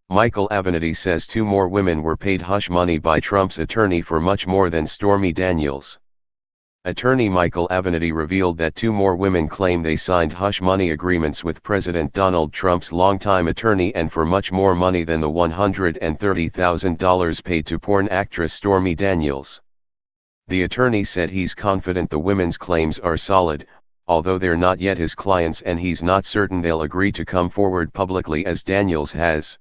Michael Avenatti says 2 more women were paid hush money by Trump's attorney for much more than Stormy Daniels. Attorney Michael Avenatti revealed that 2 more women claim they signed hush money agreements with President Donald Trump's longtime attorney and for much more money than the $130,000 paid to porn actress Stormy Daniels. The attorney said he's confident the women's claims are solid, although they're not yet his clients, and he's not certain they'll agree to come forward publicly as Daniels has.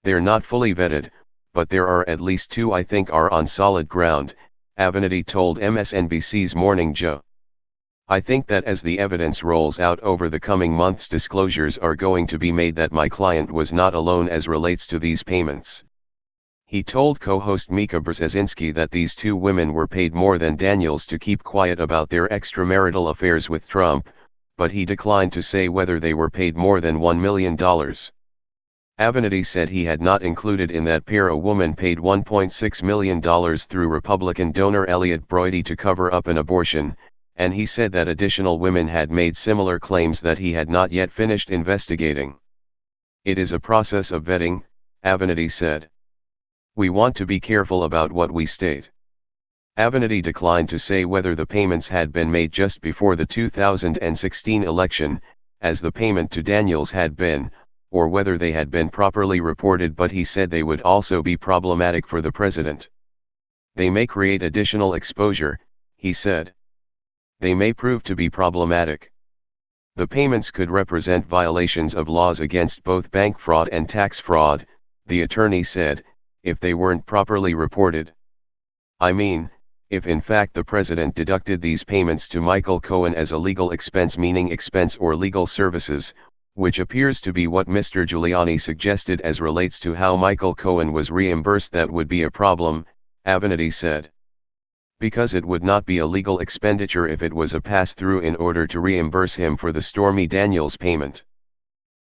They're not fully vetted, but there are at least 2 I think are on solid ground, Avenatti told MSNBC's Morning Joe. I think that as the evidence rolls out over the coming months, disclosures are going to be made that my client was not alone as relates to these payments. He told co-host Mika Brzezinski that these 2 women were paid more than Daniels to keep quiet about their extramarital affairs with Trump, but he declined to say whether they were paid more than $1 million. Avenatti said he had not included in that pair a woman paid $1.6 million through Republican donor Elliot Broidy to cover up an abortion, and he said that additional women had made similar claims that he had not yet finished investigating. It is a process of vetting, Avenatti said. We want to be careful about what we state. Avenatti declined to say whether the payments had been made just before the 2016 election, as the payment to Daniels had been, or whether they had been properly reported, but he said they would also be problematic for the president. They may create additional exposure, he said. They may prove to be problematic. The payments could represent violations of laws against both bank fraud and tax fraud, the attorney said, if they weren't properly reported. I mean, if in fact the president deducted these payments to Michael Cohen as a legal expense, meaning expense or legal services, which appears to be what Mr. Giuliani suggested as relates to how Michael Cohen was reimbursed, that would be a problem, Avenatti said. Because it would not be a legal expenditure if it was a pass-through in order to reimburse him for the Stormy Daniels payment.